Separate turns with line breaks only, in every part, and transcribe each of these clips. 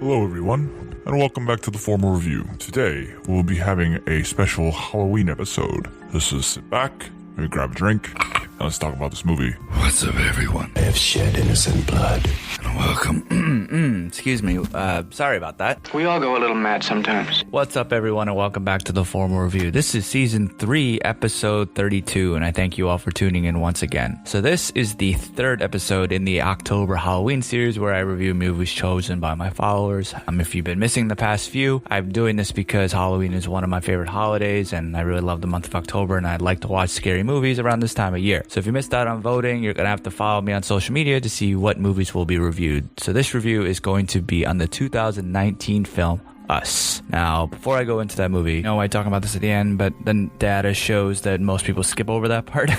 Hello everyone, and welcome back to the Formal Review. Today, we'll be having a special Halloween episode. Let's just sit back, maybe grab a drink, and let's talk about this movie.
What's up, everyone?
I have shed innocent blood.
And welcome.
Excuse me. Sorry about that.
We all go a little mad sometimes.
What's up, everyone, and welcome back to the Formal Review. This is Season 3, Episode 32, and I thank you all for tuning in once again. So this is the third episode in the October Halloween series where I review movies chosen by my followers. If you've been missing the past few, I'm doing this because Halloween is one of my favorite holidays, and I really love the month of October, and I'd like to watch scary movies around this time of year. So if you missed out on voting, you're going to have to follow me on social media to see what movies will be reviewed. So this review is going to be on the 2019 film Us. Now, before I go into that movie, I know I talk about this at the end, but then data shows that most people skip over that part.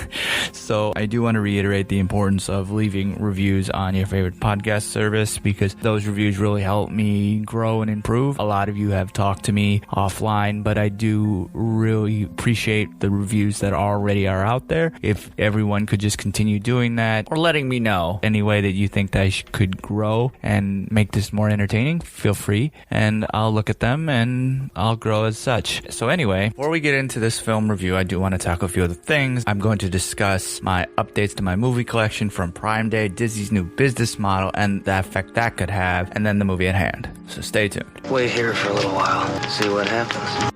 So I do want to reiterate the importance of leaving reviews on your favorite podcast service because those reviews really help me grow and improve. A lot of you have talked to me offline, but I do really appreciate the reviews that already are out there. If everyone could just continue doing that or letting me know any way that you think that I could grow and make this more entertaining, feel free, and I'll look at them and I'll grow as such. So anyway, before we get into this film review, I do want to tackle a few other things. I'm going to discuss my updates to my movie collection from Prime Day, Disney's new business model, and the effect that could have, and then the movie at hand. So stay tuned.
Wait here for a little while, see what happens.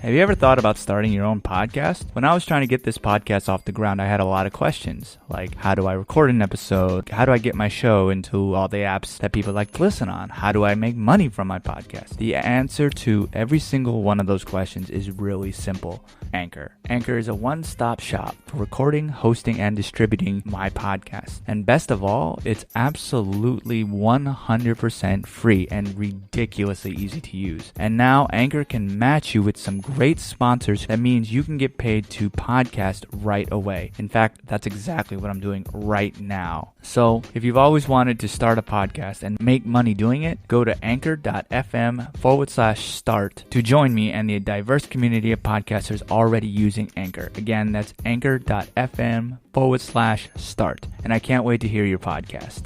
Have you ever thought about starting your own podcast? When I was trying to get this podcast off the ground, I had a lot of questions. Like, how do I record an episode? How do I get my show into all the apps that people like to listen on? How do I make money from my podcast? The answer to every single one of those questions is really simple. Anchor. Anchor is a one-stop shop for recording, hosting, and distributing my podcast. And best of all, it's absolutely 100% free and ridiculously easy to use. And now Anchor can match you with some great sponsors. That means you can get paid to podcast right away. In fact, that's exactly what I'm doing right now. So if you've always wanted to start a podcast and make money doing it, go to anchor.fm/start to join me and the diverse community of podcasters already using Anchor. Again, that's anchor.fm/start. And I can't wait to hear your podcast.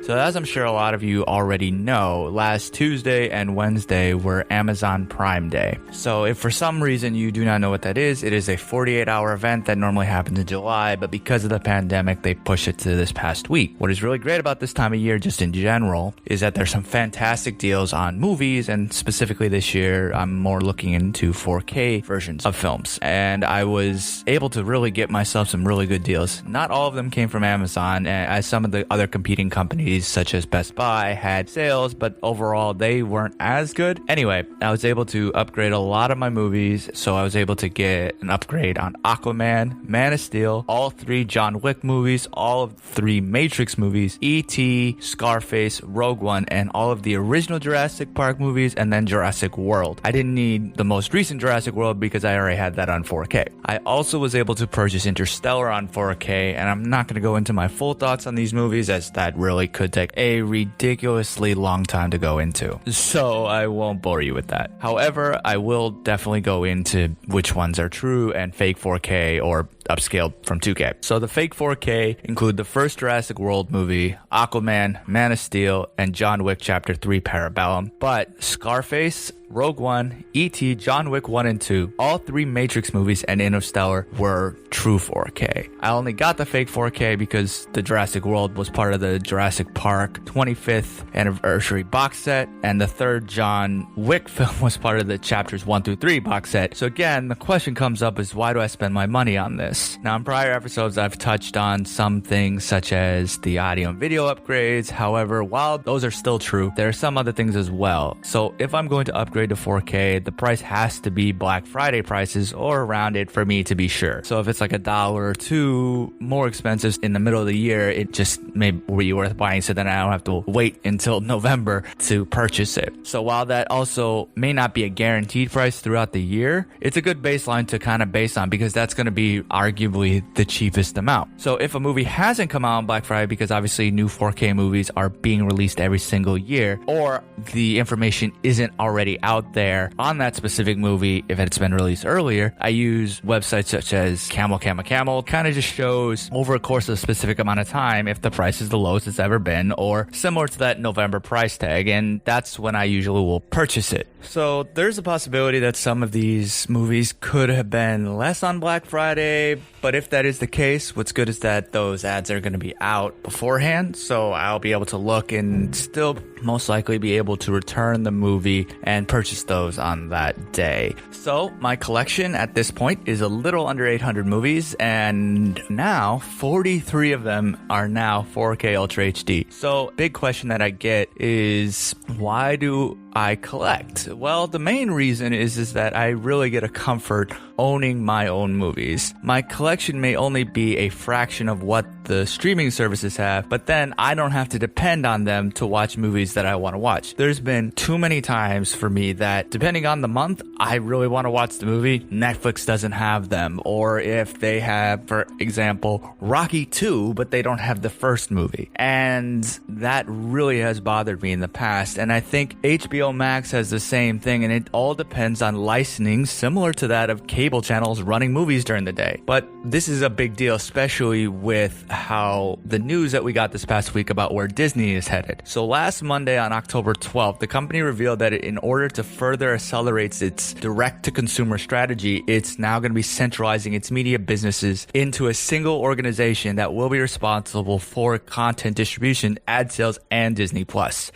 So as I'm sure a lot of you already know, last Tuesday and Wednesday were Amazon Prime Day. So if for some reason you do not know what that is, it is a 48-hour event that normally happens in July, but because of the pandemic, they push it to this past week. What is really great about this time of year, just in general, is that there's some fantastic deals on movies, and specifically this year, I'm more looking into 4K versions of films. And I was able to really get myself some really good deals. Not all of them came from Amazon, as some of the other competing companies such as Best Buy had sales, but overall they weren't as good. Anyway, I was able to upgrade a lot of my movies, so I was able to get an upgrade on Aquaman, Man of Steel, all 3 John Wick movies, all of 3 Matrix movies, E.T., Scarface, Rogue One, and all of the original Jurassic Park movies, and then Jurassic World. I didn't need the most recent Jurassic World because I already had that on 4K. I also was able to purchase Interstellar on 4K, and I'm not going to go into my full thoughts on these movies as that really could take a ridiculously long time to go into. So I won't bore you with that. However, I will definitely go into which ones are true and fake 4K or upscaled from 2K. So the fake 4K include the first Jurassic World movie, Aquaman, Man of Steel, and John Wick Chapter 3 Parabellum. But Scarface, Rogue One, E.T., John Wick 1 and 2, all 3 Matrix movies, and Interstellar were true 4K. I only got the fake 4K because the Jurassic World was part of the Jurassic Park 25th anniversary box set, and the third John Wick film was part of the Chapters 1 through 3 box set. So again, the question comes up is, why do I spend my money on this? Now, in prior episodes, I've touched on some things such as the audio and video upgrades. However, while those are still true, there are some other things as well. So if I'm going to upgrade to 4K, the price has to be Black Friday prices or around it for me to be sure. So if it's like $1 or $2 more expensive in the middle of the year, it just may be worth buying, so then I don't have to wait until November to purchase it. So while that also may not be a guaranteed price throughout the year, it's a good baseline to kind of base on because that's going to be our arguably the cheapest amount. So if a movie hasn't come out on Black Friday, because obviously new 4K movies are being released every single year, or the information isn't already out there on that specific movie if it's been released earlier, I use websites such as Camel. Kind of just shows over a course of a specific amount of time if the price is the lowest it's ever been, or similar to that November price tag, and that's when I usually will purchase it. So there's a possibility that some of these movies could have been less on Black Friday, but if that is the case, what's good is that those ads are going to be out beforehand, so I'll be able to look and still most likely be able to return the movie and purchase those on that day. So my collection at this point is a little under 800 movies, and now 43 of them are now 4K Ultra HD. So big question that I get is, why do I collect? Well, the main reason is that I really get a comfort owning my own movies. My collection may only be a fraction of what the streaming services have, but then I don't have to depend on them to watch movies that I want to watch. There's been too many times for me that, depending on the month, I really want to watch the movie, Netflix doesn't have them. Or if they have, for example, Rocky 2, but they don't have the first movie. And that really has bothered me in the past. And I think HBO Max has the same thing, and it all depends on licensing similar to that of cable channels running movies during the day. But this is a big deal, especially with how the news that we got this past week about where Disney is headed. So last Monday on October 12th, the company revealed that in order to further accelerate its direct-to-consumer strategy, it's now going to be centralizing its media businesses into a single organization that will be responsible for content distribution, ad sales, and Disney+.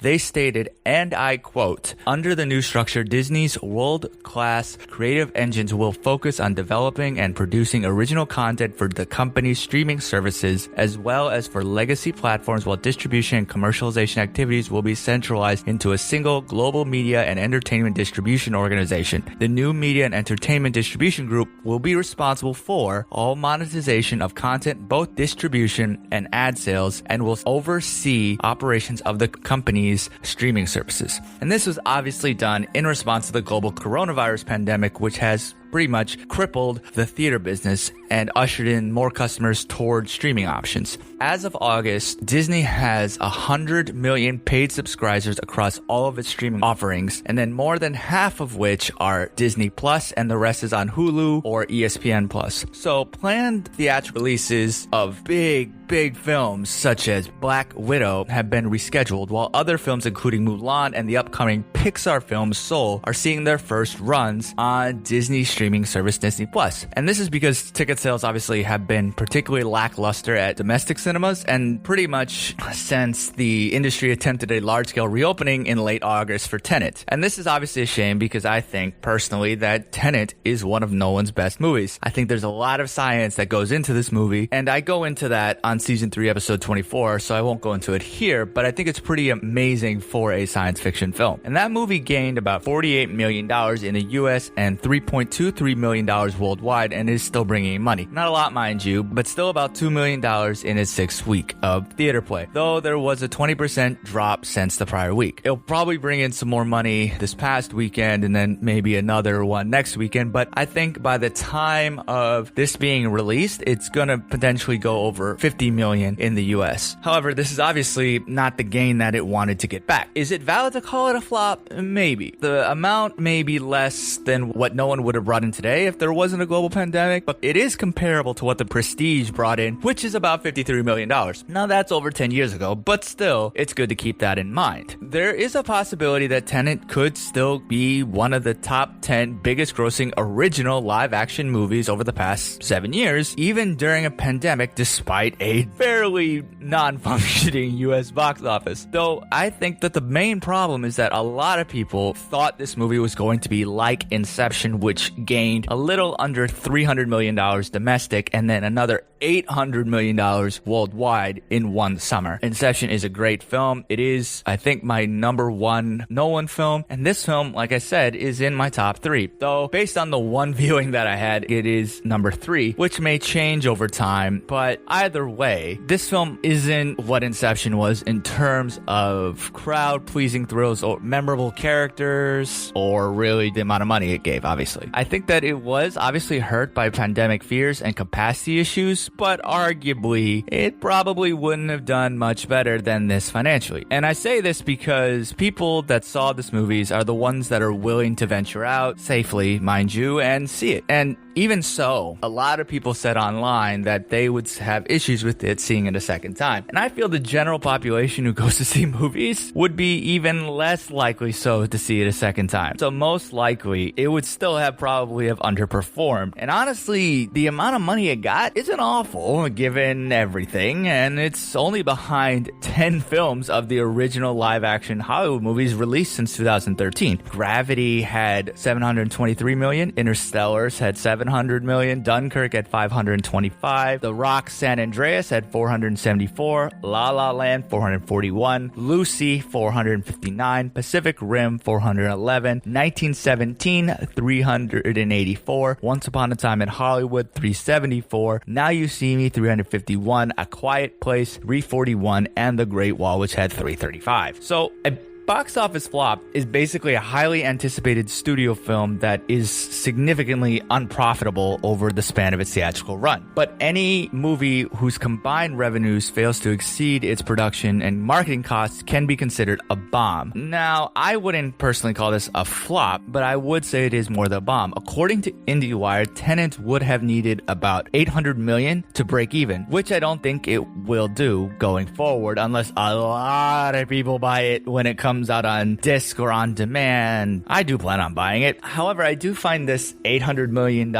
They stated, and I quote, "Under the new structure, Disney's world-class creative engines will focus on developing and producing original content for the company's streaming services, as well as for legacy platforms, while distribution and commercialization activities will be centralized into a single global media and entertainment distribution organization. The new media and entertainment distribution group will be responsible for all monetization of content, both distribution and ad sales, and will oversee operations of the company's streaming services." And this was obviously done in response to the global coronavirus pandemic, which has pretty much crippled the theater business and ushered in more customers towards streaming options. As of August, Disney has 100 million paid subscribers across all of its streaming offerings, and then more than half of which are Disney Plus, and the rest is on Hulu or ESPN Plus. So planned theatrical releases of big films such as Black Widow have been rescheduled, while other films including Mulan and the upcoming Pixar film Soul are seeing their first runs on Disney's streaming service Disney Plus. And this is because ticket sales obviously have been particularly lackluster at domestic cinemas, and pretty much since the industry attempted a large-scale reopening in late August for Tenet. And this is obviously a shame, because I think personally that Tenet is one of Nolan's best movies. I think there's a lot of science that goes into this movie, and I go into that on season 3 episode 24, so I won't go into it here, but I think it's pretty amazing for a science fiction film. And that movie gained about $48 million in the US and $3.23 million worldwide, and is still bringing in money. Not a lot, mind you, but still about $2 million in its 6th week of theater play, though there was a 20% drop since the prior week. It'll probably bring in some more money this past weekend, and then maybe another one next weekend, but I think by the time of this being released, it's gonna potentially go over 50 million in the US. However, this is obviously not the gain that it wanted to get back. Is it valid to call it a flop? Maybe. The amount may be less than what no one would have brought in today if there wasn't a global pandemic, but it is comparable to what the Prestige brought in, which is about $53 million. Now that's over 10 years ago, but still, it's good to keep that in mind. There is a possibility that Tenet could still be one of the top 10 biggest grossing original live action movies over the past 7 years, even during a pandemic, despite a fairly non-functioning US box office. Though I think that the main problem is that a lot of people thought this movie was going to be like Inception, which gained a little under $300 million domestic and then another $800 million worldwide in one summer. Inception is a great film. It is, I think, my number one Nolan film. And this film, like I said, is in my top 3. Though, based on the one viewing that I had, it is number 3, which may change over time. But either way, this film isn't what Inception was in terms of crowd-pleasing thrills or memorable characters or really the amount of money it gave, obviously. I think that it was obviously hurt by pandemic fears and capacity issues, but arguably, it probably wouldn't have done much better than this financially. And I say this because people that saw this movies are the ones that are willing to venture out, safely, mind you, and see it. And even so, a lot of people said online that they would have issues with it seeing it a second time. And I feel the general population who goes to see movies would be even less likely so to see it a second time. So most likely, it would still have probably have underperformed. And honestly, the amount of money it got isn't awful given everything. And it's only behind 10 films of the original live-action Hollywood movies released since 2013. Gravity had $723 million. Interstellars had $700 million. Dunkirk at $525. The Rock San Andreas at $474. La La Land $441. Lucy $459. Pacific Rim $411. 1917 $384. Once Upon a Time in Hollywood $374. Now You See Me $351. A Quiet Place $341. And The Great Wall, which had $335. So a box office flop is basically a highly anticipated studio film that is significantly unprofitable over the span of its theatrical run. But any movie whose combined revenues fails to exceed its production and marketing costs can be considered a bomb. Now, I wouldn't personally call this a flop, but I would say it is more than a bomb. According to IndieWire, Tenet would have needed about $800 million to break even, which I don't think it will do going forward unless a lot of people buy it when it comes out on disc or on demand. I do plan on buying it. However, I do find this $800 million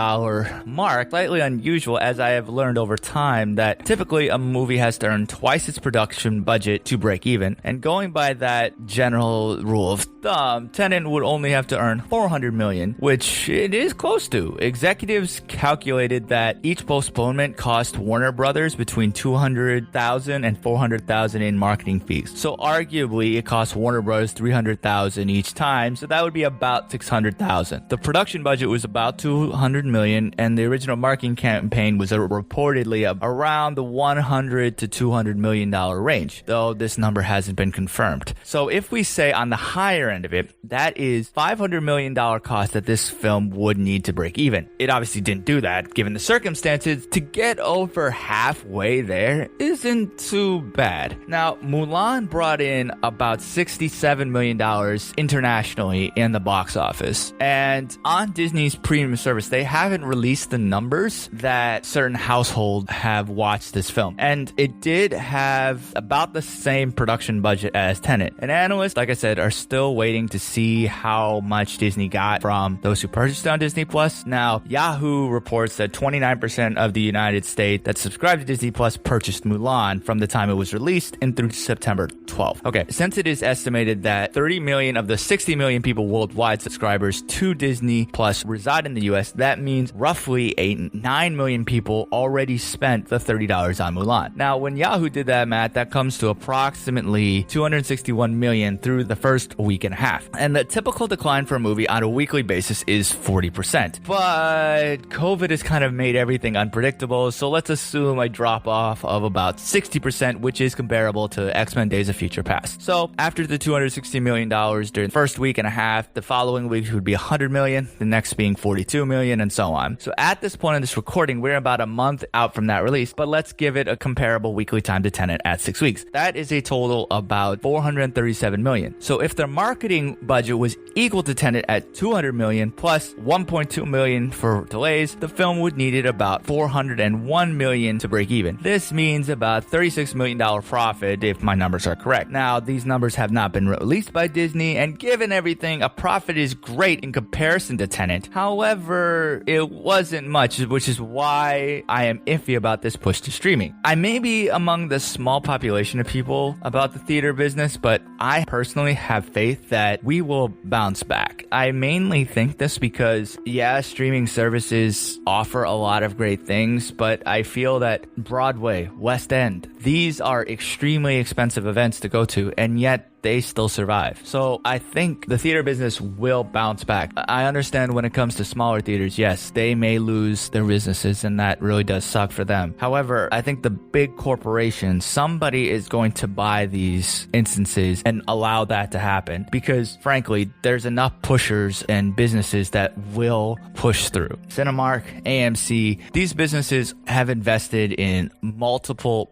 mark slightly unusual, as I have learned over time that typically a movie has to earn twice its production budget to break even. And going by that general rule of thumb, Tenet would only have to earn $400 million, which it is close to. Executives calculated that each postponement cost Warner Brothers between $200,000 and $400,000 in marketing fees. So arguably, it cost Warner Brothers $300,000 each time, so that would be about $600,000. The production budget was about $200 million, and the original marketing campaign was reportedly around the $100 to $200 million range, though this number hasn't been confirmed. So if we say on the higher end of it, that is $500 million cost that this film would need to break even. It obviously didn't do that, given the circumstances. To get over halfway there isn't too bad. Now, Mulan brought in about $67 million internationally in the box office. And on Disney's premium service, they haven't released the numbers that certain households have watched this film. And it did have about the same production budget as Tenet. And analysts, like I said, are still waiting to see how much Disney got from those who purchased it on Disney Plus. Now, Yahoo reports that 29% of the United States that subscribed to Disney Plus purchased Mulan from the time it was released and through September 12th. Okay, since it is estimated that 30 million of the 60 million people worldwide subscribers to Disney Plus reside in the US, that means roughly 9 million people already spent the $30 on Mulan. Now, when Yahoo did that math, that comes to approximately 261 million through the first week and a half. And the typical decline for a movie on a weekly basis is 40%. But COVID has kind of made everything unpredictable, so let's assume a drop off of about 60%, which is comparable to X-Men Days of Future Past. So after the $260 million during the first week and a half, the following week would be $100 million, the next being $42 million, and so on. So at this point in this recording, we're about a month out from that release, but let's give it a comparable weekly time to Tenet at 6 weeks. That is a total about $437 million. So if their marketing budget was equal to Tenet at $200 million plus $1.2 million for delays, the film would need about $401 million to break even. This means about $36 million profit if my numbers are correct. Now, these numbers have not been been released by Disney, and given everything, a profit is great in comparison to Tenet. However, it wasn't much, which is why I am iffy about this push to streaming. I may be among the small population of people about the theater business, but I personally have faith that we will bounce back. I mainly think this because, yeah, streaming services offer a lot of great things, but I feel that Broadway, West End, these are extremely expensive events to go to, and yet they still survive. So I think the theater business will bounce back. I understand when it comes to smaller theaters, yes, they may lose their businesses, and that really does suck for them. However, I think the big corporations, somebody is going to buy these instances and allow that to happen because, frankly, there's enough pushers and businesses that will push through. Cinemark, AMC, these businesses have invested in multiple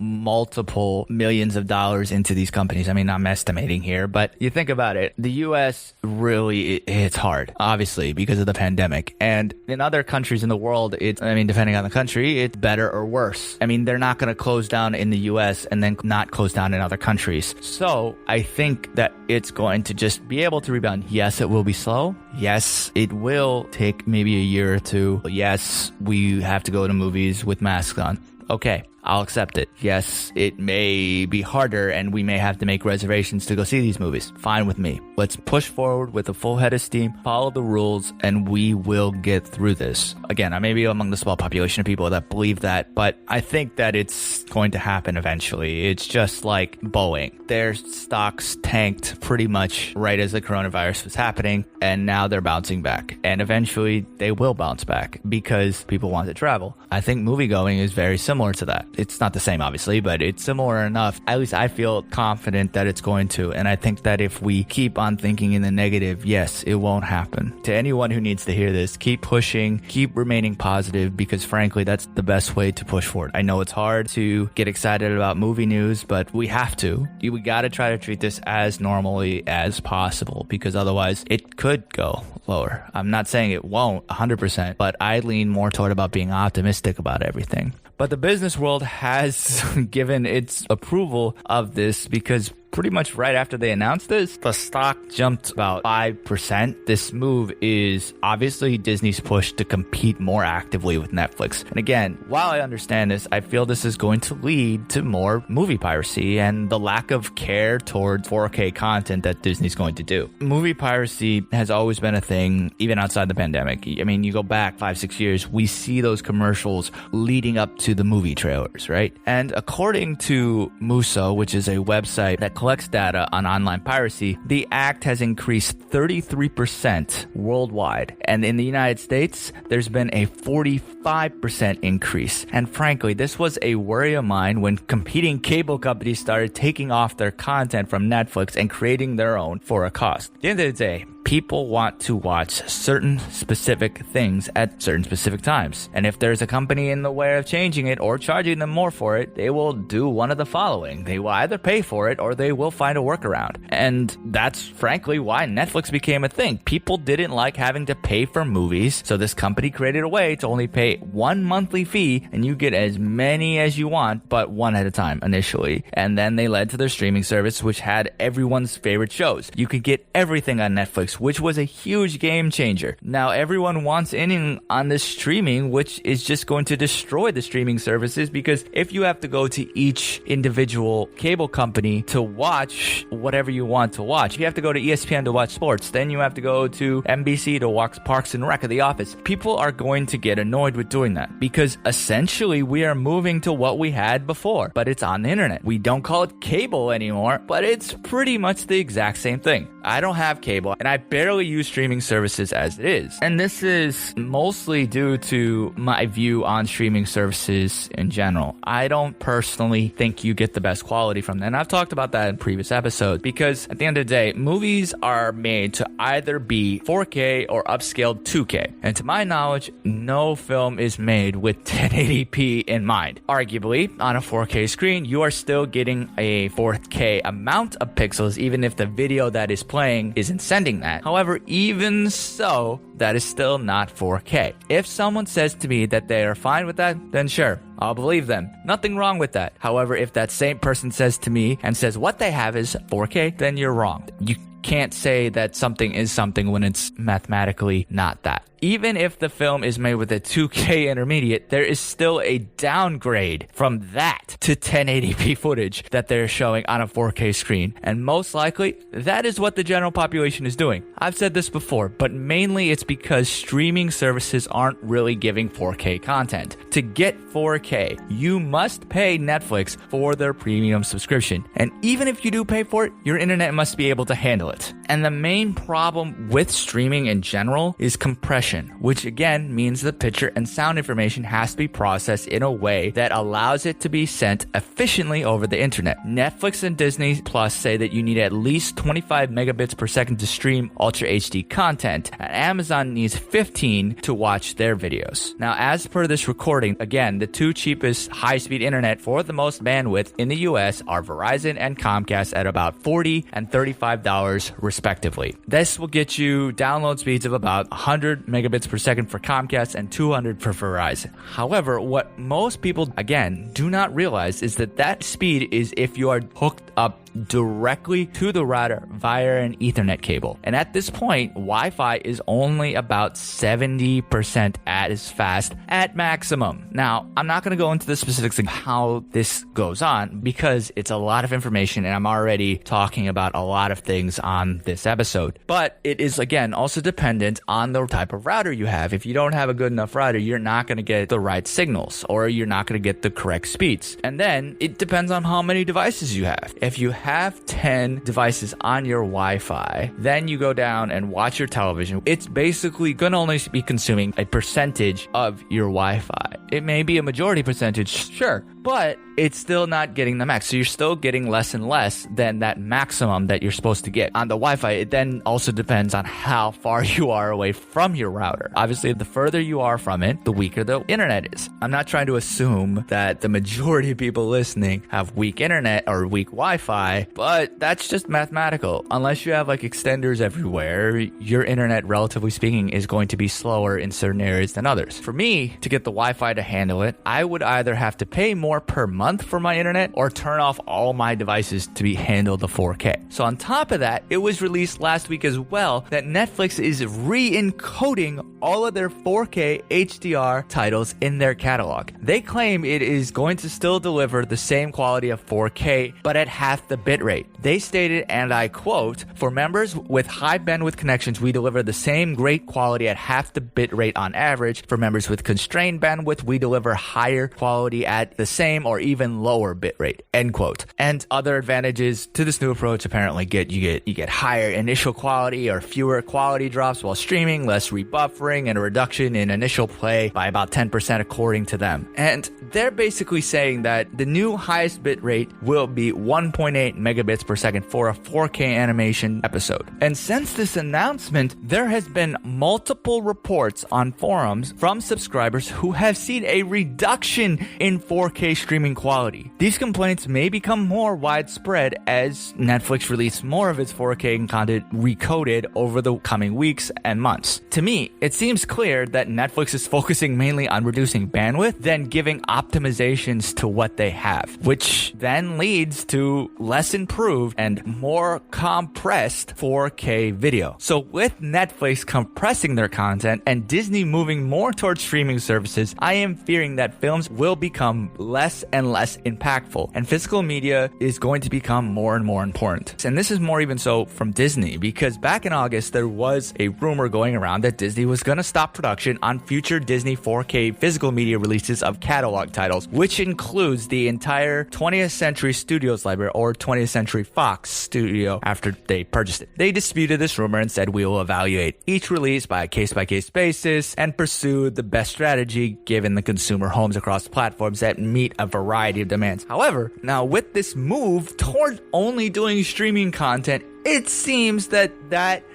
millions of dollars into these companies. I mean, I'm estimating here, but you think about it, the US really hits hard, obviously, because of the pandemic. And in other countries in the world, depending on the country, it's better or worse. I mean, they're not going to close down in the US and then not close down in other countries. So I think that it's going to just be able to rebound. Yes, it will be slow. Yes, it will take maybe a year or two. Yes, we have to go to movies with masks on. Okay, I'll accept it. Yes, it may be harder and we may have to make reservations to go see these movies. Fine with me. Let's push forward with a full head of steam, follow the rules, and we will get through this. Again, I may be among the small population of people that believe that, but I think that it's going to happen eventually. It's just like Boeing. Their stocks tanked pretty much right as the coronavirus was happening, and now they're bouncing back. And eventually they will bounce back because people want to travel. I think movie going is very similar to that. It's not the same, obviously, but it's similar enough. At least I feel confident that it's going to. And I think that if we keep on thinking in the negative, yes, it won't happen. To anyone who needs to hear this, keep pushing, keep remaining positive, because frankly, that's the best way to push forward. I know it's hard to get excited about movie news, but we have to. We got to try to treat this as normally as possible, because otherwise it could go lower. I'm not saying it won't 100%, but I lean more toward about being optimistic about everything. But the business world has given its approval of this because pretty much right after they announced this, the stock jumped about 5%. This move is obviously Disney's push to compete more actively with Netflix. And again, while I understand this, I feel this is going to lead to more movie piracy and the lack of care towards 4K content that Disney's going to do. Movie piracy has always been a thing, even outside the pandemic. I mean, you go back 5-6 years, we see those commercials leading up to the movie trailers, right? And according to Muso, which is a website that collects data on online piracy, the act has increased 33% worldwide. And in the United States, there's been a 45% increase. And frankly, this was a worry of mine when competing cable companies started taking off their content from Netflix and creating their own for a cost. At the end of the day, people want to watch certain specific things at certain specific times. And if there's a company in the way of changing it or charging them more for it, they will do one of the following. They will either pay for it or they will find a workaround. And that's frankly why Netflix became a thing. People didn't like having to pay for movies, so this company created a way to only pay one monthly fee and you get as many as you want, but one at a time initially. And then they led to their streaming service, which had everyone's favorite shows. You could get everything on Netflix, which was a huge game changer. Now everyone wants in on this streaming, which is just going to destroy the streaming services, because if you have to go to each individual cable company to watch whatever you want to watch, if you have to go to ESPN to watch sports, then you have to go to NBC to watch Parks and Rec or The Office. People are going to get annoyed with doing that because essentially we are moving to what we had before, but it's on the internet. We don't call it cable anymore, but it's pretty much the exact same thing. I don't have cable and I barely use streaming services as it is. And this is mostly due to my view on streaming services in general. I don't personally think you get the best quality from them. And I've talked about that in previous episodes because at the end of the day, movies are made to either be 4K or upscaled 2K. And to my knowledge, no film is made with 1080p in mind. Arguably, on a 4K screen, you are still getting a 4K amount of pixels, even if the video that is playing isn't sending that. that. However, even so, that is still not 4K. If someone says to me that they are fine with that, then sure, I'll believe them. Nothing wrong with that. However, if that same person says to me and says what they have is 4K, then you're wrong. You can't say that something is something when it's mathematically not that. Even if the film is made with a 2K intermediate, there is still a downgrade from that to 1080p footage that they're showing on a 4K screen. And most likely, that is what the general population is doing. I've said this before, but mainly it's because streaming services aren't really giving 4K content. To get 4K, you must pay Netflix for their premium subscription. And even if you do pay for it, your internet must be able to handle it. And the main problem with streaming in general is compression, which again means the picture and sound information has to be processed in a way that allows it to be sent efficiently over the internet. Netflix and Disney Plus say that you need at least 25 megabits per second to stream Ultra HD content, and Amazon needs 15 to watch their videos. Now, as per this recording, again, the two cheapest high-speed internet for the most bandwidth in the US are Verizon and Comcast at about $40 and $35 respectively. This will get you download speeds of about 100 megabits per second for Comcast and 200 for Verizon. However, what most people, again, do not realize is that that speed is if you are hooked up directly to the router via an Ethernet cable. And at this point, Wi-Fi is only about 70% as fast at maximum. Now, I'm not going to go into the specifics of how this goes on because it's a lot of information and I'm already talking about a lot of things on this episode. But it is, again, also dependent on the type of router you have. If you don't have a good enough router, you're not going to get the right signals or you're not going to get the correct speeds. And then it depends on how many devices you have. If you have 10 devices on your Wi-Fi, then you go down and watch your television. It's basically going to only be consuming a percentage of your Wi-Fi. It may be a majority percentage, sure, but it's still not getting the max. So you're still getting less and less than that maximum that you're supposed to get. On the Wi-Fi, it then also depends on how far you are away from your router. Obviously, the further you are from it, the weaker the internet is. I'm not trying to assume that the majority of people listening have weak internet or weak Wi-Fi, but that's just mathematical. Unless you have like extenders everywhere, your internet, relatively speaking, is going to be slower in certain areas than others. For me, to get the Wi-Fi to handle it, I would either have to pay more per month for my internet or turn off all my devices to be handled the 4K. So on top of that, it was released last week as well that Netflix is re-encoding all of their 4K HDR titles in their catalog. They claim it is going to still deliver the same quality of 4K, but at half the bitrate. They stated, and I quote, "For members with high bandwidth connections, we deliver the same great quality at half the bitrate on average. For members with constrained bandwidth, we deliver higher quality at the same or even lower bitrate," end quote. And other advantages to this new approach apparently you get higher initial quality or fewer quality drops while streaming, less rebuffering, and a reduction in initial play by about 10% according to them. And they're basically saying that the new highest bitrate will be 1.8 megabits per second for a 4K animation episode. And since this announcement, there has been multiple reports on forums from subscribers who have seen a reduction in 4K streaming quality. These complaints may become more widespread as Netflix releases more of its 4K content recoded over the coming weeks and months. To me, it seems clear that Netflix is focusing mainly on reducing bandwidth than giving optimizations to what they have, which then leads to less improved and more compressed 4K video. So with Netflix compressing their content and Disney moving more towards streaming services, I am fearing that films will become less and less impactful, and physical media is going to become more and more important. And this is more even so from Disney, because back in August, there was a rumor going around that Disney was going to stop production on future Disney 4K physical media releases of catalog titles, which includes the entire 20th Century Studios library, or 20th Century Fox studio, after they purchased it. They disputed this rumor and said, "We will evaluate each release by a case-by-case basis and pursue the best strategy given the consumer homes across platforms that meet a variety of demands." However, now with this move toward only doing streaming content it seems that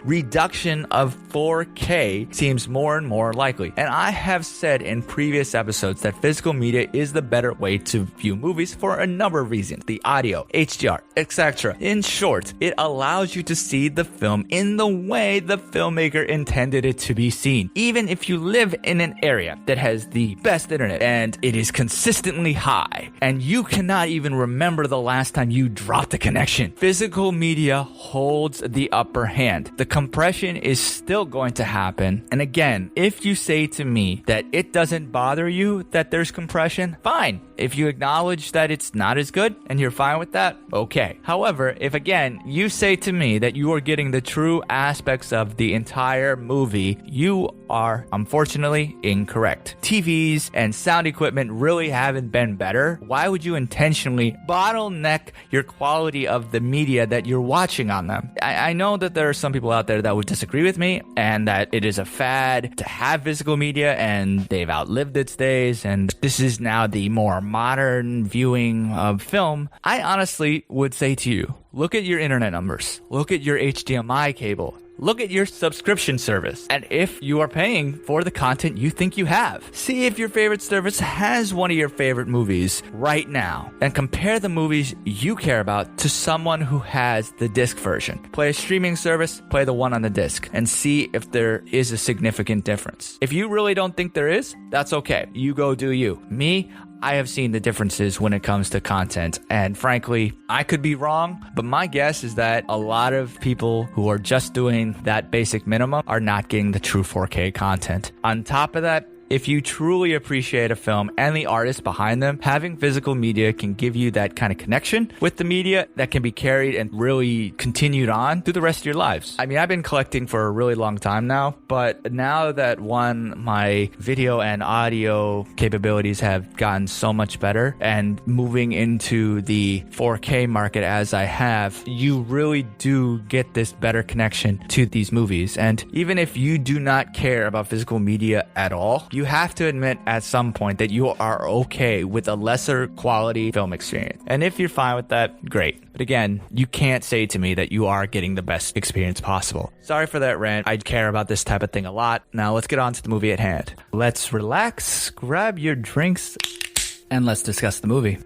reduction of 4K seems more and more likely. And I have said in previous episodes that physical media is the better way to view movies for a number of reasons. The audio, HDR, etc. In short, it allows you to see the film in the way the filmmaker intended it to be seen. Even if you live in an area that has the best internet and it is consistently high, and you cannot even remember the last time you dropped a connection, physical media holds the upper hand. The compression is still going to happen. And again, if you say to me that it doesn't bother you that there's compression, fine. If you acknowledge that it's not as good and you're fine with that, okay. However, if again, you say to me that you are getting the true aspects of the entire movie, you are unfortunately incorrect. TVs and sound equipment really haven't been better. Why would you intentionally bottleneck your quality of the media that you're watching on them? I know that there are some people out there that would disagree with me and that it is a fad to have physical media and they've outlived its days and this is now the more modern viewing of film. I honestly would say to you, look at your internet numbers. Look at your HDMI cable. Look at your subscription service. And if you are paying for the content you think you have, see if your favorite service has one of your favorite movies right now. And compare the movies you care about to someone who has the disc version. Play a streaming service, play the one on the disc, and see if there is a significant difference. If you really don't think there is, that's okay. You go do you. Me, I have seen the differences when it comes to content, and frankly, I could be wrong, but my guess is that a lot of people who are just doing that basic minimum are not getting the true 4K content. On top of that, if you truly appreciate a film and the artist behind them, having physical media can give you that kind of connection with the media that can be carried and really continued on through the rest of your lives. I mean, I've been collecting for a really long time now, but now that my video and audio capabilities have gotten so much better and moving into the 4K market as I have, you really do get this better connection to these movies. And even if you do not care about physical media at all, you have to admit at some point that you are okay with a lesser quality film experience. And if you're fine with that, great. But again, you can't say to me that you are getting the best experience possible. Sorry for that rant. I care about this type of thing a lot. Now let's get on to the movie at hand. Let's relax, grab your drinks, and let's discuss the movie.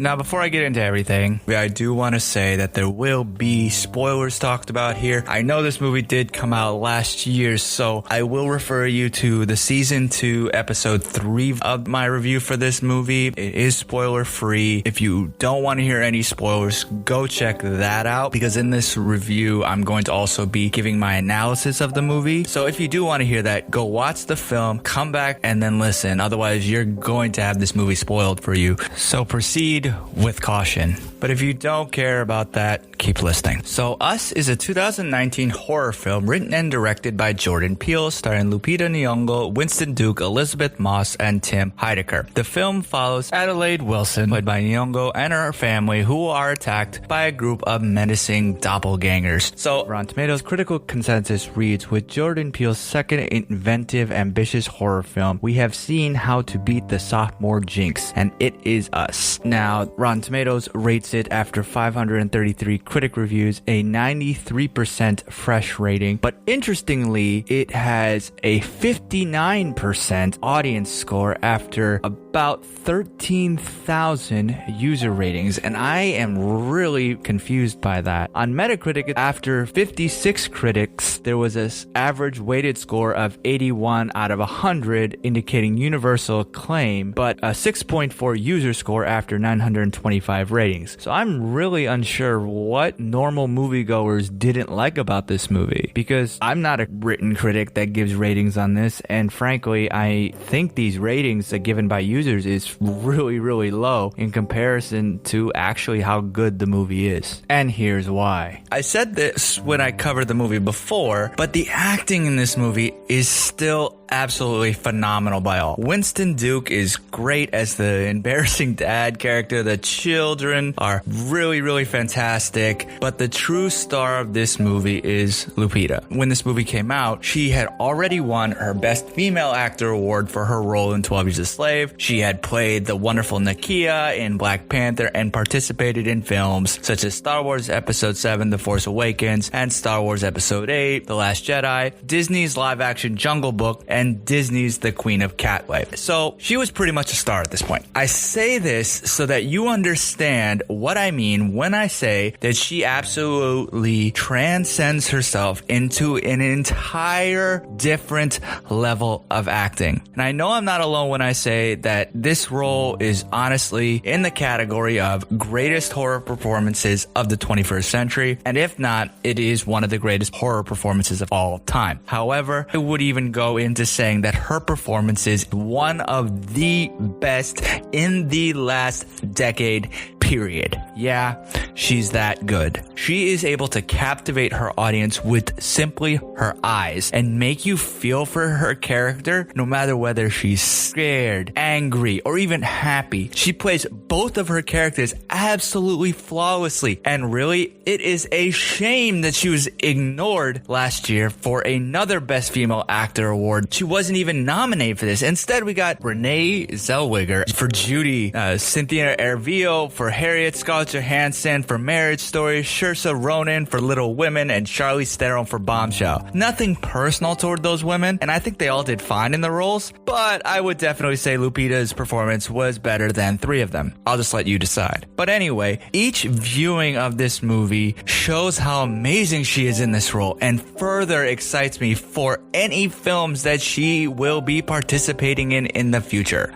Now, before I get into everything, I do want to say that there will be spoilers talked about here. I know this movie did come out last year, so I will refer you to the season 2, episode 3 of my review for this movie. It is spoiler free. If you don't want to hear any spoilers, go check that out, because in this review, I'm going to also be giving my analysis of the movie. So if you do want to hear that, go watch the film, come back, and then listen. Otherwise, you're going to have this movie spoiled for you. So proceed with caution. But if you don't care about that, keep listening. So Us is a 2019 horror film written and directed by Jordan Peele, starring Lupita Nyong'o, Winston Duke, Elizabeth Moss, and Tim Heidecker. The film follows Adelaide Wilson, played by Nyong'o, and her family, who are attacked by a group of menacing doppelgangers. So Rotten Tomatoes critical consensus reads, with Jordan Peele's second inventive, ambitious horror film, we have seen how to beat the sophomore jinx, and it is Us. Now, Rotten Tomatoes rates it, after 533 critic reviews, a 93% fresh rating. But interestingly, it has a 59% audience score after about 13,000 user ratings. And I am really confused by that. On Metacritic, after 56 critics, there was an average weighted score of 81 out of 100, indicating universal acclaim, but a 6.4 user score after 925 ratings. So I'm really unsure what normal moviegoers didn't like about this movie, because I'm not a written critic that gives ratings on this, and frankly, I think these ratings given by users is really, really low in comparison to actually how good the movie is. And here's why. I said this when I covered the movie before, but the acting in this movie is still absolutely phenomenal by all. Winston Duke is great as the embarrassing dad character. The children are really, really fantastic. But the true star of this movie is Lupita. When this movie came out, she had already won her Best Female Actor award for her role in 12 Years a Slave. She had played the wonderful Nakia in Black Panther and participated in films such as Star Wars Episode 7, The Force Awakens, and Star Wars Episode 8, The Last Jedi, Disney's live-action Jungle Book, and Disney's The Queen of Catlight. So she was pretty much a star at this point. I say this so that you understand what I mean when I say that she absolutely transcends herself into an entire different level of acting. And I know I'm not alone when I say that this role is honestly in the category of greatest horror performances of the 21st century. And if not, it is one of the greatest horror performances of all time. However, I would even go into saying that her performance is one of the best in the last decade, period. Yeah, she's that good. She is able to captivate her audience with simply her eyes and make you feel for her character no matter whether she's scared, angry, or even happy. She plays both of her characters absolutely flawlessly, and really, it is a shame that she was ignored last year for another Best Female Actor award. She wasn't even nominated for this. Instead, we got Renee Zellweger for Judy, Cynthia Erivo for Harriet, Scarlett Johansson for Marriage Story, Saoirse Ronan for Little Women, and Charlize Theron for Bombshell. Nothing personal toward those women, and I think they all did fine in the roles, but I would definitely say Lupita's performance was better than three of them. I'll just let you decide. But anyway, each viewing of this movie shows how amazing she is in this role and further excites me for any films that she will be participating in the future.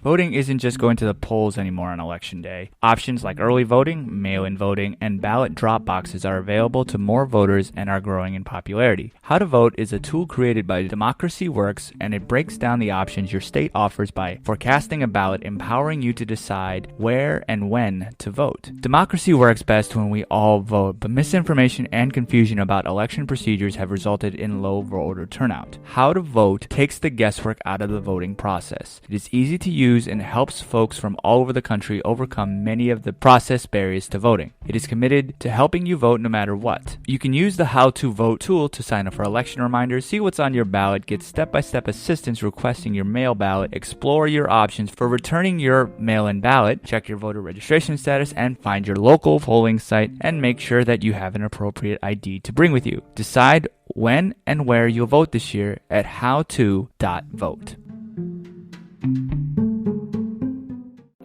Voting isn't just going to the polls anymore on Election Day. Options like early voting, mail-in voting, and ballot drop boxes are available to more voters and are growing in popularity. How to Vote is a tool created by Democracy Works, and it breaks down the options your state offers by forecasting a ballot, empowering you to decide where and when to vote. Democracy works best when we all vote, but misinformation and confusion about election procedures have resulted in low voter turnout. How to Vote takes the guesswork out of the voting process. It is easy to use and helps folks from all over the country overcome many of the process barriers to voting. It is committed to helping you vote no matter what. You can use the How to Vote tool to sign up for election reminders, see what's on your ballot, get step-by-step assistance requesting your mail ballot, explore your options for returning your mail-in ballot, check your voter registration status, and find your local polling site, and make sure that you have an appropriate ID to bring with you. Decide when and where you'll vote this year at howto.vote.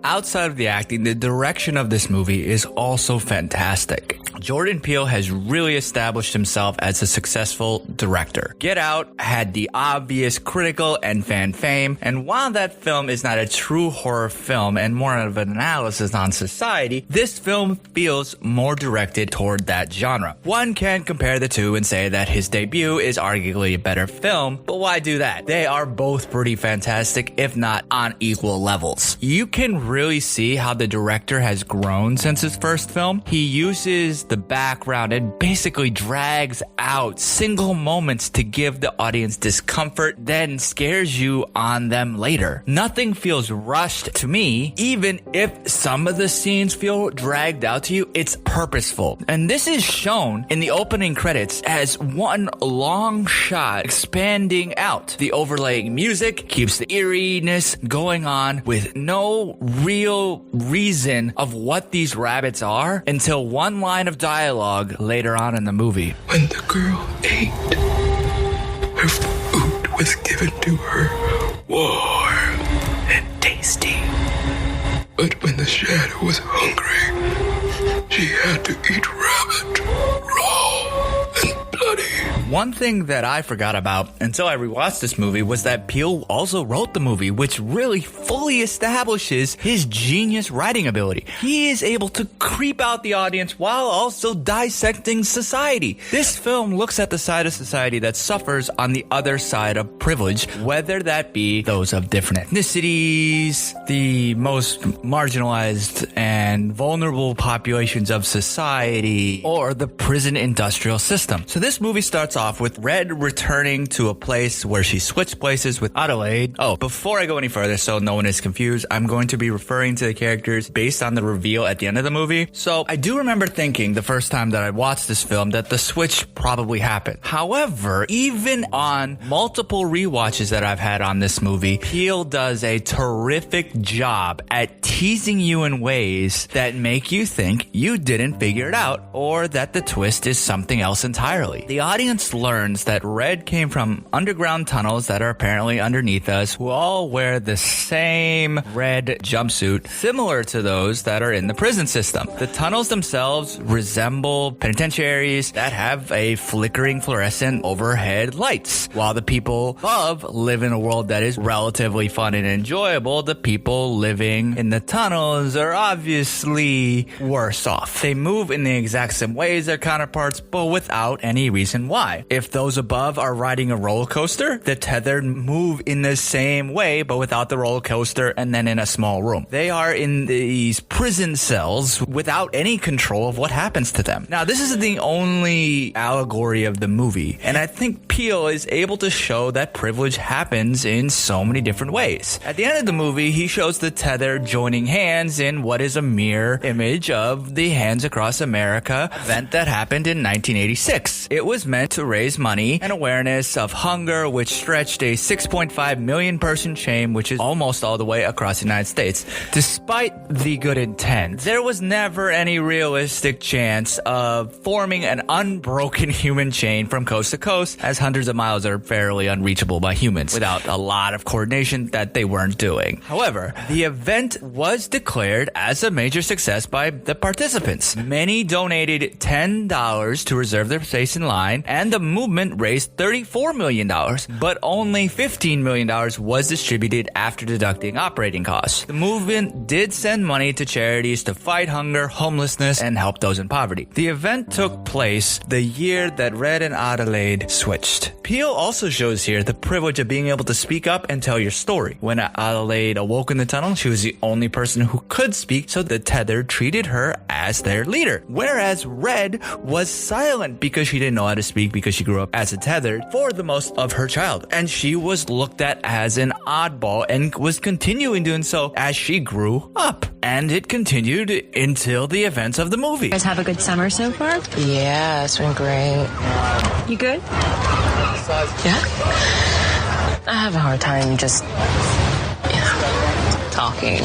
Outside of the acting, the direction of this movie is also fantastic. Jordan Peele has really established himself as a successful director. Get Out had the obvious critical and fan fame, and while that film is not a true horror film and more of an analysis on society, this film feels more directed toward that genre. One can compare the two and say that his debut is arguably a better film, but why do that? They are both pretty fantastic, if not on equal levels. You can really see how the director has grown since his first film. He uses the background and basically drags out single moments to give the audience discomfort, then scares you on them later. Nothing feels rushed to me. Even if some of the scenes feel dragged out to you, it's purposeful. And this is shown in the opening credits as one long shot expanding out. The overlaying music keeps the eeriness going on with no real reason of what these rabbits are until one line of dialogue later on in the movie.
When the girl ate, her food was given to her warm and tasty. But when the shadow was hungry, she had to eat rabbit, raw and bloody.
One thing that I forgot about until I rewatched this movie was that Peele also wrote the movie, which really fully establishes his genius writing ability. He is able to creep out the audience while also dissecting society. This film looks at the side of society that suffers on the other side of privilege, whether that be those of different ethnicities, the most marginalized and vulnerable populations of society, or the prison industrial system. So this movie starts off with Red returning to a place where she switched places with Adelaide. Oh, before I go any further, so no one is confused, I'm going to be referring to the characters based on the reveal at the end of the movie. So I do remember thinking the first time that I watched this film that the switch probably happened. However, even on multiple rewatches that I've had on this movie, Peele does a terrific job at teasing you in ways that make you think you didn't figure it out or that the twist is something else entirely. The audience learns that Red came from underground tunnels that are apparently underneath us, who all wear the same red jumpsuit similar to those that are in the prison system. The tunnels themselves resemble penitentiaries that have a flickering fluorescent overhead lights. While the people above live in a world that is relatively fun and enjoyable, the people living in the tunnels are obviously worse off. They move in the exact same way as their counterparts, but without any reason why. If those above are riding a roller coaster, the tethered move in the same way, but without the roller coaster and then in a small room. They are in these prison cells without any control of what happens to them. Now, this isn't the only allegory of the movie, and I think Peele is able to show that privilege happens in so many different ways. At the end of the movie, he shows the tethered joining hands in what is a mirror image of the Hands Across America event that happened in 1986. It was meant to raise money and awareness of hunger, which stretched a 6.5 million person chain, which is almost all the way across the United States. Despite the good intent, there was never any realistic chance of forming an unbroken human chain from coast to coast, as hundreds of miles are fairly unreachable by humans without a lot of coordination that they weren't doing. However, the event was declared as a major success by the participants. Many donated $10 to reserve their space in line, and the movement raised $34 million, but only $15 million was distributed after deducting operating costs. The movement did send money to charities to fight hunger, homelessness, and help those in poverty. The event took place the year that Red and Adelaide switched. Peele also shows here the privilege of being able to speak up and tell your story. When Adelaide awoke in the tunnel, she was the only person who could speak, so the tethered treated her as their leader. Whereas Red was silent because she didn't know how to speak because she grew up as a tethered for the most of her childhood. And she was looked at as an oddball and was continuing doing so as she grew up. And it continued until the events of the movie.
You guys have a good summer so far?
Yeah, it's been great.
You good?
Yeah? I have a hard time just, talking.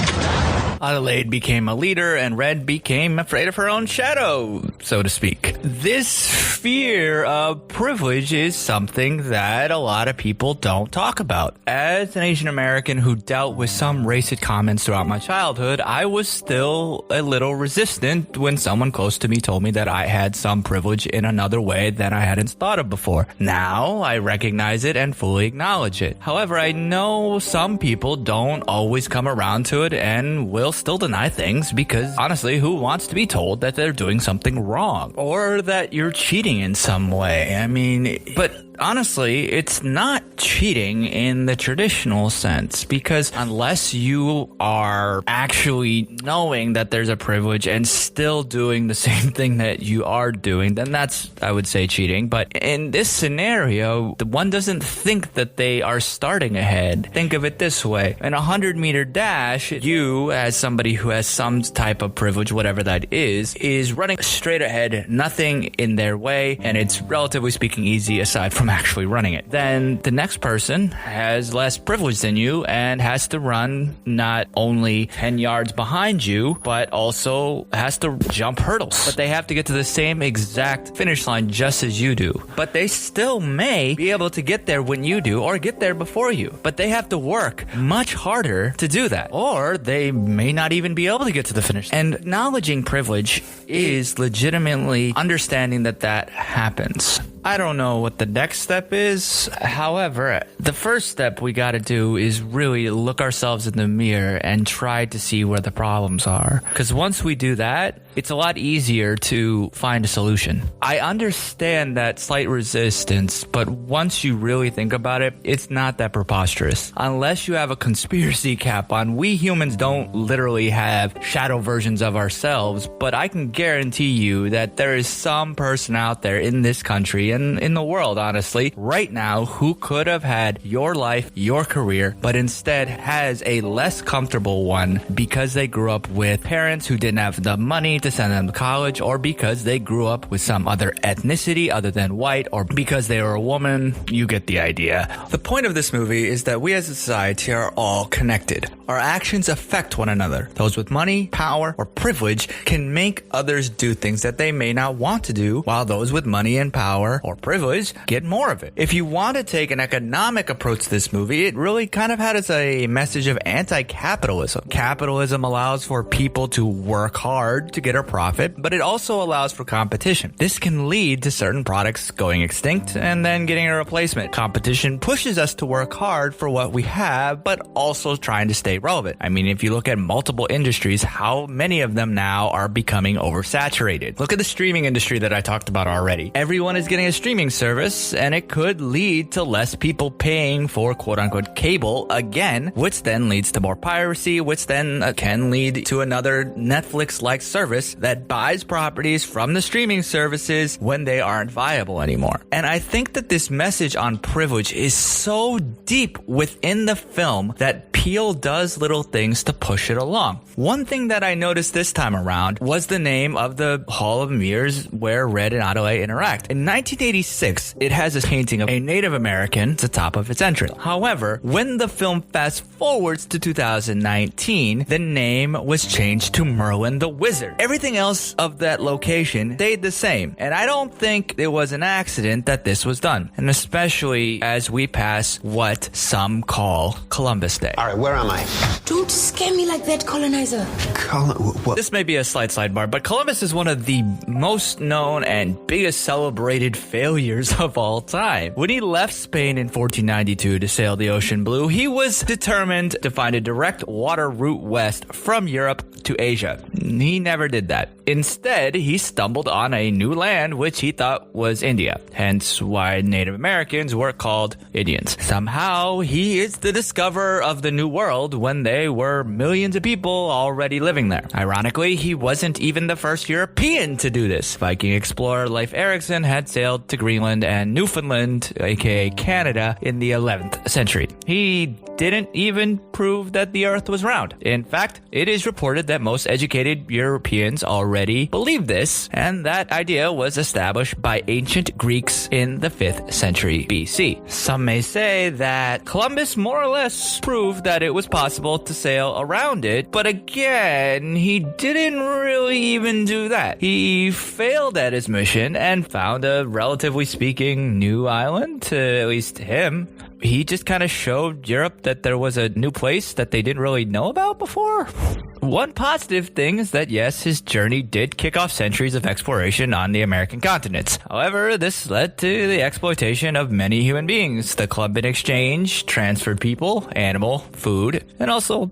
Adelaide became a leader and Red became afraid of her own shadow, so to speak. This fear of privilege is something that a lot of people don't talk about. As an Asian American who dealt with some racist comments throughout my childhood, I was still a little resistant when someone close to me told me that I had some privilege in another way that I hadn't thought of before. Now, I recognize it and fully acknowledge it. However, I know some people don't always come around to it and will still deny things because, honestly, who wants to be told that they're doing something wrong or that you're cheating in some way? I mean, but honestly, it's not cheating in the traditional sense, because unless you are actually knowing that there's a privilege and still doing the same thing that you are doing, then that's, I would say, cheating. But in this scenario, the one doesn't think that they are starting ahead. Think of it this way. In a 100-meter dash, you, as somebody who has some type of privilege, whatever that is running straight ahead, nothing in their way, and it's relatively speaking easy aside from actually running it. Then the next person has less privilege than you and has to run not only 10 yards behind you, but also has to jump hurdles. But they have to get to the same exact finish line just as you do. But they still may be able to get there when you do or get there before you. But they have to work much harder to do that. Or they may not even be able to get to the finish. And acknowledging privilege is legitimately understanding that that happens. I don't know what the next step is. However, the first step we gotta do is really look ourselves in the mirror and try to see where the problems are. Because once we do that, it's a lot easier to find a solution. I understand that slight resistance, but once you really think about it, it's not that preposterous. Unless you have a conspiracy cap on, we humans don't literally have shadow versions of ourselves, but I can guarantee you that there is some person out there in this country and in the world, honestly, right now who could have had your life, your career, but instead has a less comfortable one because they grew up with parents who didn't have the money to send them to college, or because they grew up with some other ethnicity other than white, or because they were a woman. You get the idea. The point of this movie is that we as a society are all connected. Our actions affect one another. Those with money, power, or privilege can make others do things that they may not want to do, while those with money and power or privilege get more of it. If you want to take an economic approach to this movie, it really kind of had as a message of anti-capitalism. Capitalism allows for people to work hard to get a profit, but it also allows for competition. This can lead to certain products going extinct and then getting a replacement. Competition pushes us to work hard for what we have, but also trying to stay relevant. I mean, if you look at multiple industries, how many of them now are becoming oversaturated? Look at the streaming industry that I talked about already. Everyone is getting a streaming service, and it could lead to less people paying for quote-unquote cable again, which then leads to more piracy, which then can lead to another Netflix-like service that buys properties from the streaming services when they aren't viable anymore. And I think that this message on privilege is so deep within the film that Peele does little things to push it along. One thing that I noticed this time around was the name of the Hall of Mirrors where Red and Adelaide interact. In 1986, it has a painting of a Native American at the top of its entrance. However, when the film fast forwards to 2019, the name was changed to Merlin the Wizard. Everything else of that location stayed the same, and I don't think it was an accident that this was done, and especially as we pass what some call Columbus Day.
All right, where am I?
Don't scare me like that, colonizer.
What?
This may be a slight sidebar, but Columbus is one of the most known and biggest celebrated failures of all time. When he left Spain in 1492 to sail the ocean blue, he was determined to find a direct water route west from Europe to Asia. He never did that. Instead, he stumbled on a new land which he thought was India, hence why Native Americans were called Indians. Somehow, he is the discoverer of the New World when they were millions of people already living there. Ironically, he wasn't even the first European to do this. Viking explorer Leif Erikson had sailed to Greenland and Newfoundland, aka Canada, in the 11th century. He didn't even prove that the Earth was round. In fact, it is reported that most educated Europeans already believed this, and that idea was established by ancient Greeks in the 5th century BC. Some may say that Columbus more or less proved that it was possible to sail around it, but again, he didn't really even do that. He failed at his mission and found a, relatively speaking, new island, to at least him. He just kind of showed Europe that there was a new place that they didn't really know about before. One positive thing is that, yes, his journey did kick off centuries of exploration on the American continents. However, this led to the exploitation of many human beings. The Columbian Exchange transferred people, animal, food, and also,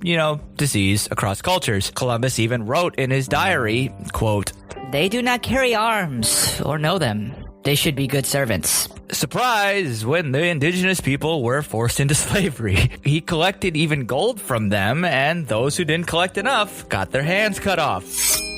disease across cultures. Columbus even wrote in his diary, quote,
"They do not carry arms or know them. They should be good servants."
Surprise when the indigenous people were forced into slavery. He collected even gold from them, and those who didn't collect enough got their hands cut off.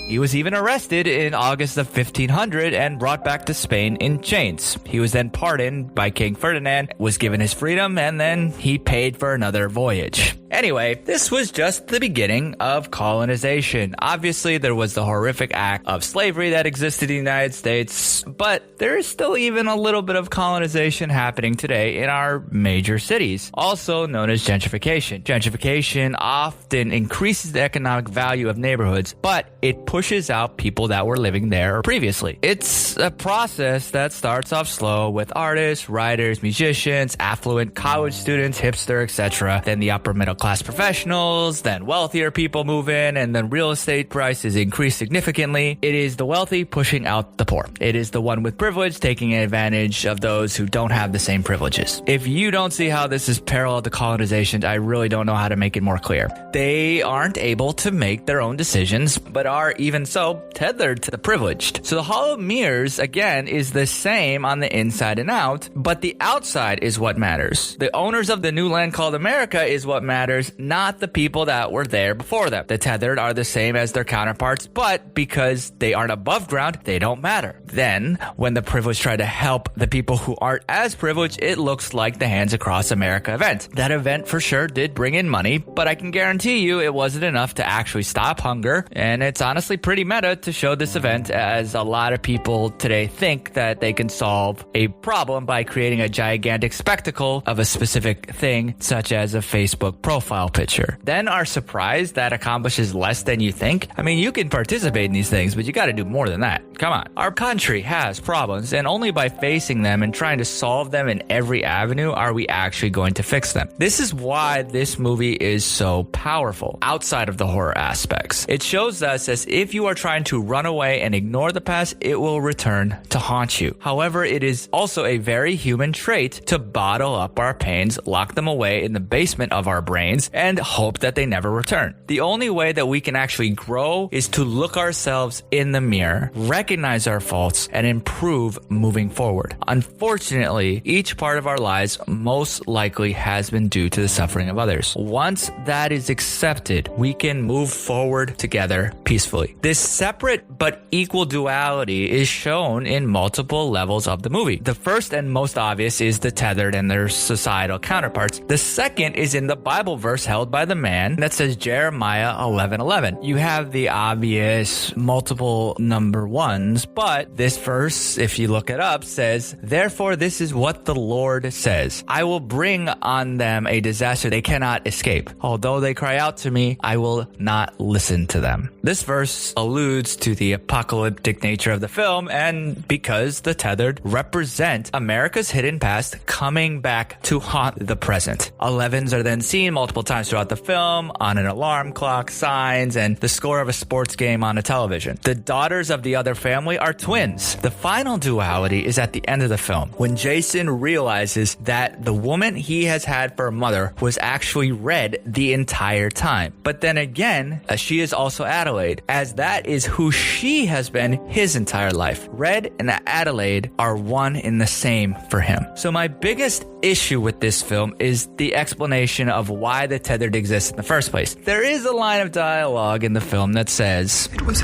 He was even arrested in August of 1500 and brought back to Spain in chains. He was then pardoned by King Ferdinand, was given his freedom, and then he paid for another voyage. Anyway, this was just the beginning of colonization. Obviously, there was the horrific act of slavery that existed in the United States, but there is still even a little bit of colonization happening today in our major cities, also known as gentrification. Gentrification often increases the economic value of neighborhoods, but it pushes out people that were living there previously. It's a process that starts off slow with artists, writers, musicians, affluent college students, hipster, etc. Then the upper middle class professionals, then wealthier people move in, and then real estate prices increase significantly. It is the wealthy pushing out the poor. It is the one with privilege taking advantage of those who don't have the same privileges. If you don't see how this is parallel to colonization, I really don't know how to make it more clear. They aren't able to make their own decisions, but are even so tethered to the privileged. So the hollow mirrors, again, is the same on the inside and out, but the outside is what matters. The owners of the new land called America is what matters, not the people that were there before them. The tethered are the same as their counterparts, but because they aren't above ground, they don't matter. Then, when the privileged try to help the people who aren't as privileged, it looks like the Hands Across America event. That event for sure did bring in money, but I can guarantee you it wasn't enough to actually stop hunger, and it's honestly pretty meta to show this event, as a lot of people today think that they can solve a problem by creating a gigantic spectacle of a specific thing, such as a Facebook profile picture. Then are surprised that accomplishes less than you think? I mean, you can participate in these things, but you gotta do more than that. Come on. Our country has problems, and only by facing them and trying to solve them in every avenue are we actually going to fix them. This is why this movie is so powerful, outside of the horror aspects. It shows us as if you are trying to run away and ignore the past, it will return to haunt you. However, it is also a very human trait to bottle up our pains, lock them away in the basement of our brains, and hope that they never return. The only way that we can actually grow is to look ourselves in the mirror, recognize our faults, and improve moving forward. Unfortunately, each part of our lives most likely has been due to the suffering of others. Once that is accepted, we can move forward together peacefully. This separate but equal duality is shown in multiple levels of the movie. The first and most obvious is the tethered and their societal counterparts. The second is in the Bible verse held by the man that says Jeremiah 11:11. You have the obvious multiple number ones, but this verse, if you look it up, says, "Therefore this is what the Lord says. I will bring on them a disaster they cannot escape. Although they cry out to me, I will not listen to them." This verse alludes to the apocalyptic nature of the film, and because the tethered represent America's hidden past coming back to haunt the present. 11s are then seen multiple times throughout the film, on an alarm clock, signs, and the score of a sports game on a television. The daughters of the other family are twins. The final duality is at the end of the film, when Jason realizes that the woman he has had for a mother was actually Red the entire time. But then again, she is also Adelaide, as that is who she has been his entire life. Red and Adelaide are one in the same for him. So my biggest issue with this film is the explanation of why the tethered exists in the first place. There is a line of dialogue in the film that says,
"It was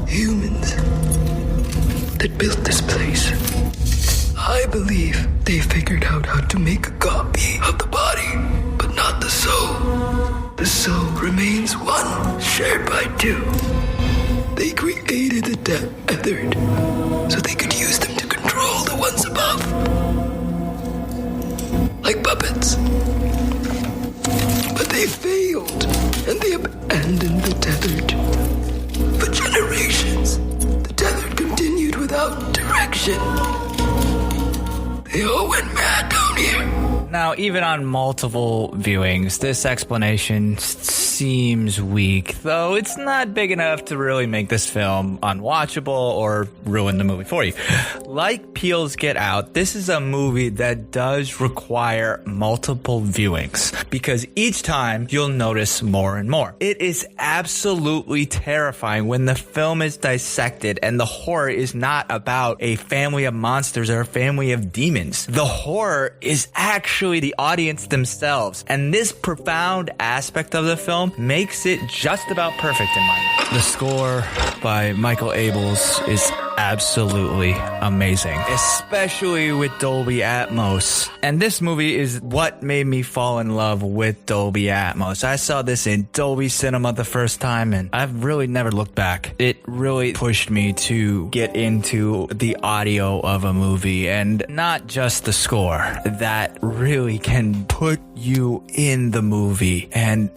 humans that built this place. I believe they figured out how to make a copy of the body, but not the soul. The soul remains one, shared by two. They created the tethered so they could use them to control the ones above. Like puppets. But they failed, and they abandoned the tethered. For generations, the tethered continued without direction. They all went mad down here."
Now, even on multiple viewings, this explanation seems weak, though it's not big enough to really make this film unwatchable or ruin the movie for you. Like Peele's Get Out, this is a movie that does require multiple viewings, because each time you'll notice more and more. It is absolutely terrifying when the film is dissected and the horror is not about a family of monsters or a family of demons. The horror is actually the audience themselves, and this profound aspect of the film makes it just about perfect in my mind. The score by Michael Abels is absolutely amazing, especially with Dolby Atmos. And this movie is what made me fall in love with Dolby Atmos. I saw this in Dolby Cinema the first time, and I've really never looked back. It really pushed me to get into the audio of a movie, and not just the score. That really can put you in the movie. And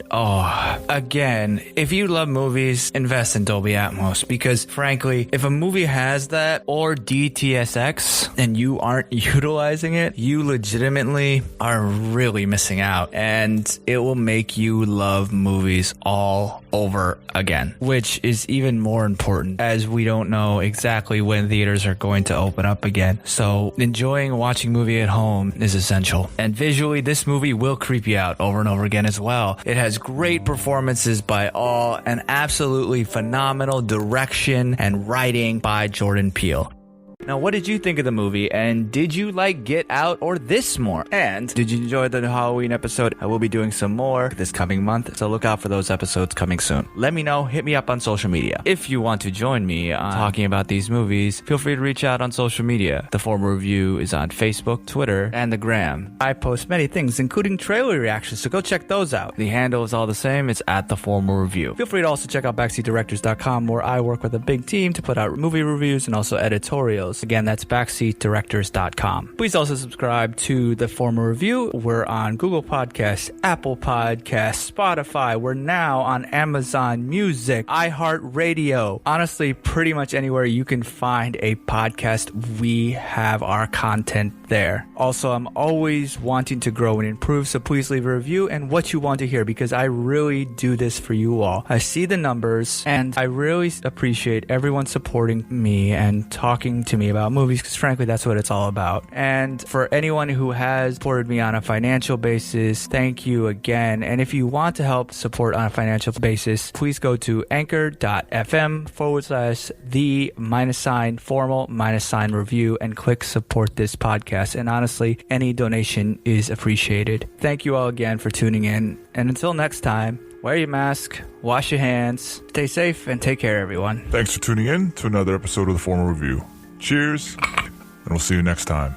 again, if you love movies, invest in Dolby Atmos, because frankly, if a movie has has that or DTSX and you aren't utilizing it, you legitimately are really missing out, and it will make you love movies all over again, which is even more important as we don't know exactly when theaters are going to open up again. So enjoying watching movie at home is essential. And visually, this movie will creep you out over and over again as well. It has great performances by all and absolutely phenomenal direction and writing by Jordan Peele. Now, what did you think of the movie, and did you like Get Out or this more? And did you enjoy the Halloween episode? I will be doing some more this coming month, so look out for those episodes coming soon. Let me know, hit me up on social media. If you want to join me on talking about these movies, feel free to reach out on social media. The Former Review is on Facebook, Twitter, and the Gram. I post many things, including trailer reactions, so go check those out. The handle is all the same, it's at The Former Review. Feel free to also check out backseatdirectors.com, where I work with a big team to put out movie reviews and also editorials. Again, that's backseatdirectors.com. Please also subscribe to The Former Review. We're on Google Podcasts, Apple Podcasts, Spotify. We're now on Amazon Music, iHeartRadio. Honestly, pretty much anywhere you can find a podcast, we have our content there. Also, I'm always wanting to grow and improve, so please leave a review and what you want to hear, because I really do this for you all. I see the numbers, and I really appreciate everyone supporting me and talking to me about movies, because frankly, that's what it's all about. And for anyone who has supported me on a financial basis, thank you again. And if you want to help support on a financial basis, please go to anchor.fm/the-formal-review and click support this podcast. And honestly, any donation is appreciated. Thank you all again for tuning in. And until next time, wear your mask, wash your hands, stay safe, and take care, everyone.
Thanks for tuning in to another episode of The Former Review. Cheers, and we'll see you next time.